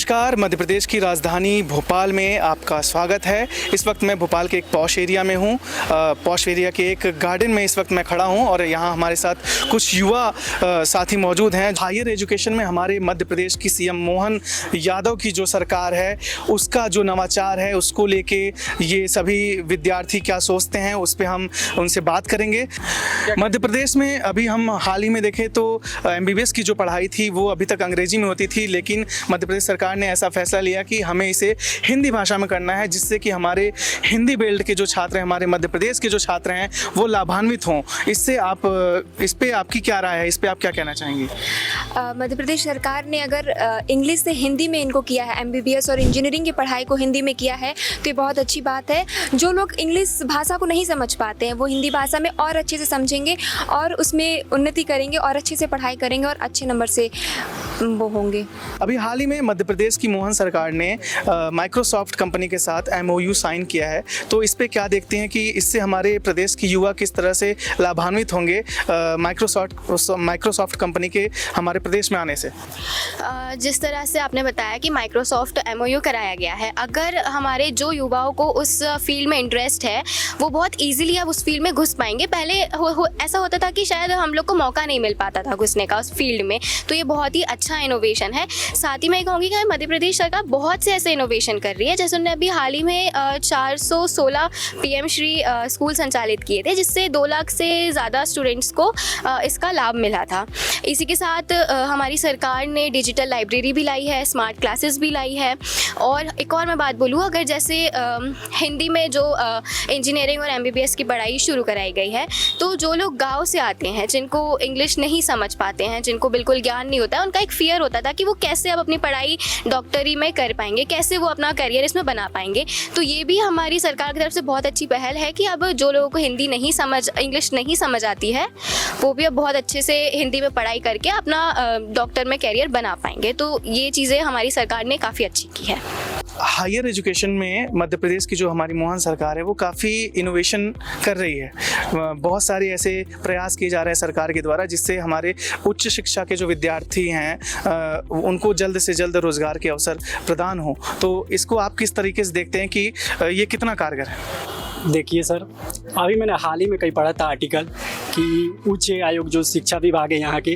नमस्कार, मध्य प्रदेश की राजधानी भोपाल में आपका स्वागत है। इस वक्त मैं भोपाल के एक पॉश एरिया में हूँ। पॉश एरिया के एक गार्डन में इस वक्त मैं खड़ा हूँ और यहाँ हमारे साथ कुछ युवा साथी मौजूद हैं। हायर एजुकेशन में हमारे मध्य प्रदेश की सीएम मोहन यादव की जो सरकार है उसका जो नवाचार है उसको लेके ये सभी विद्यार्थी क्या सोचते हैं उस पर हम उनसे बात करेंगे। मध्य प्रदेश में अभी हम हाल ही में देखें तो MBBS की जो पढ़ाई थी वो अभी तक अंग्रेजी में होती थी, लेकिन मध्य प्रदेश सरकार ने ऐसा फैसला लिया कि हमें इसे हिंदी भाषा में करना है, जिससे कि हमारे हिंदी बेल्ट के जो छात्र हैं, हमारे मध्य प्रदेश के जो छात्र हैं वो लाभान्वित हों। इससे आप इस पे आपकी क्या राय है, इस पे आप क्या कहना चाहेंगी? मध्य प्रदेश सरकार ने अगर इंग्लिश से हिंदी में इनको किया है, MBBS और इंजीनियरिंग की पढ़ाई को हिंदी में किया है तो ये बहुत अच्छी बात है। जो लोग इंग्लिश भाषा को नहीं समझ पाते हैं वो हिंदी भाषा में और अच्छे से समझेंगे और उसमें उन्नति करेंगे और अच्छे से पढ़ाई करेंगे और अच्छे नंबर से वो होंगे। अभी हाल ही में मध्य प्रदेश की मोहन सरकार ने माइक्रोसॉफ्ट कंपनी के साथ MOU साइन किया है, तो इस पे क्या देखते हैं कि इससे हमारे प्रदेश के युवा किस तरह से लाभान्वित होंगे माइक्रोसॉफ्ट कंपनी के हमारे प्रदेश में आने से? जिस तरह से आपने बताया कि माइक्रोसॉफ्ट MOU कराया गया है, अगर हमारे जो युवाओं को उस फील्ड में इंटरेस्ट है वो बहुत ईजिली अब उस फील्ड में घुस पाएंगे। पहले ऐसा होता था कि शायद हम लोग को मौका नहीं मिल पाता था घुसने का उस फील्ड में, तो ये बहुत ही अच्छा इनोवेशन है। साथ ही मैं कहूँगी कि मध्य प्रदेश सरकार बहुत से ऐसे इनोवेशन कर रही है, जैसे उन्होंने अभी हाल ही में 416 PM श्री स्कूल संचालित किए थे, जिससे 2 लाख से ज़्यादा स्टूडेंट्स को इसका लाभ मिला था। इसी के साथ हमारी सरकार ने डिजिटल लाइब्रेरी भी लाई है, स्मार्ट क्लासेस भी लाई है। और एक और मैं बात बोलूँ, अगर जैसे हिंदी में जो इंजीनियरिंग और MBBS की पढ़ाई शुरू कराई गई है, तो जो लोग गाँव से आते हैं, जिनको इंग्लिश नहीं समझ पाते हैं, जिनको बिल्कुल ज्ञान नहीं होता है, उनका एक फियर होता था कि वो कैसे अब अपनी पढ़ाई डॉक्टरी में कर पाएंगे, कैसे वो अपना करियर इसमें बना पाएंगे। तो ये भी हमारी सरकार की तरफ से बहुत अच्छी पहल है कि अब जो लोगों को इंग्लिश नहीं समझ आती है वो भी अब बहुत अच्छे से हिंदी में पढ़ाई करके अपना डॉक्टर में करियर बना पाएंगे। तो ये चीज़ें हमारी सरकार ने काफ़ी अच्छी की है। हायर एजुकेशन में मध्य प्रदेश की जो हमारी मोहन सरकार है वो काफ़ी इनोवेशन कर रही है। बहुत सारे ऐसे प्रयास किए जा रहे हैं सरकार के द्वारा जिससे हमारे उच्च शिक्षा के जो विद्यार्थी हैं उनको जल्द से जल्द रोजगार के अवसर प्रदान हो। तो इसको आप किस तरीके से देखते हैं कि ये कितना कारगर है? देखिए सर, अभी मैंने हाल ही में कहीं पढ़ा था आर्टिकल कि उच्च आयोग जो शिक्षा विभाग है यहाँ के,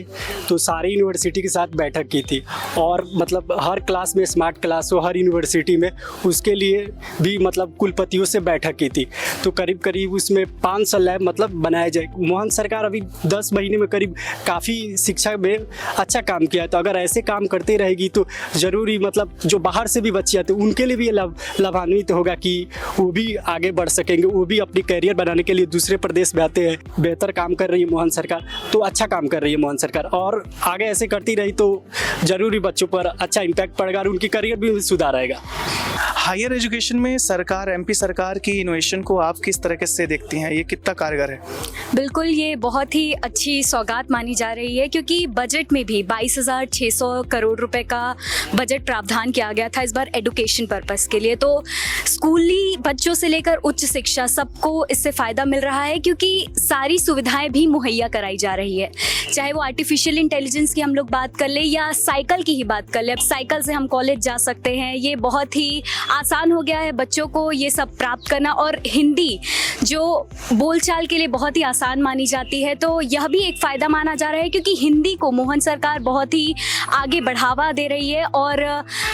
तो सारी यूनिवर्सिटी के साथ बैठक की थी और मतलब हर क्लास में स्मार्ट क्लास हो, हर यूनिवर्सिटी में उसके लिए भी मतलब कुलपतियों से बैठक की थी। तो करीब करीब उसमें 500 लैब मतलब बनाया जाए। मोहन सरकार अभी 10 महीने में करीब काफ़ी शिक्षा में अच्छा काम किया है। तो अगर ऐसे काम करते रहेगी तो ज़रूरी मतलब जो बाहर से भी बच्चे आते हैं उनके लिए भी ये लाभान्वित होगा कि वो भी आगे बढ़ सके, वो भी अपनी करियर बनाने के लिए दूसरे प्रदेश में आते हैं। बेहतर काम कर रही है मोहन सरकार, तो अच्छा काम कर रही है मोहन सरकार और आगे ऐसे करती रही तो जरूरी बच्चों पर अच्छा इम्पैक्ट पड़ेगा और उनकी करियर भी सुधार आएगा। हायर एजुकेशन में सरकार MP सरकार की इनोवेशन को आप किस तरह से देखती हैं, ये कितना कारगर है? बिल्कुल, ये बहुत ही अच्छी सौगात मानी जा रही है क्योंकि बजट में भी 22,600 करोड़ रुपए का बजट प्रावधान किया गया था इस बार एडुकेशन पर्पस के लिए। तो स्कूली बच्चों से लेकर उच्च शिक्षा सबको इससे फ़ायदा मिल रहा है क्योंकि सारी सुविधाएं भी मुहैया कराई जा रही है। चाहे वो आर्टिफिशियल इंटेलिजेंस की हम लोग बात कर लें या साइकिल की ही बात कर लें, साइकिल से हम कॉलेज जा सकते हैं। ये बहुत ही आसान हो गया है बच्चों को ये सब प्राप्त करना और हिंदी जो बोलचाल के लिए बहुत ही आसान मानी जाती है, तो यह भी एक फ़ायदा माना जा रहा है क्योंकि हिंदी को मोहन सरकार बहुत ही आगे बढ़ावा दे रही है। और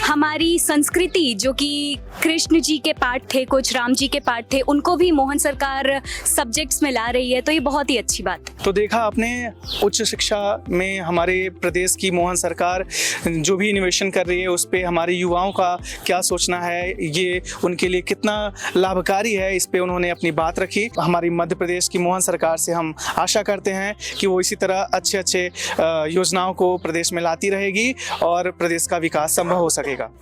हमारी संस्कृति जो कि कृष्ण जी के पाठ थे, कुछ राम जी के पाठ थे, उनको भी मोहन सरकार सब्जेक्ट्स में ला रही है, तो ये बहुत ही अच्छी बात है। तो देखा आपने उच्च शिक्षा में हमारे प्रदेश की मोहन सरकार जो भी इनोवेशन कर रही है उस पर हमारे युवाओं का क्या सोचना है, ये उनके लिए कितना लाभकारी है, इस पे उन्होंने अपनी बात रखी। हमारी मध्य प्रदेश की मोहन सरकार से हम आशा करते हैं कि वो इसी तरह अच्छे योजनाओं को प्रदेश में लाती रहेगी और प्रदेश का विकास संभव हो सकेगा।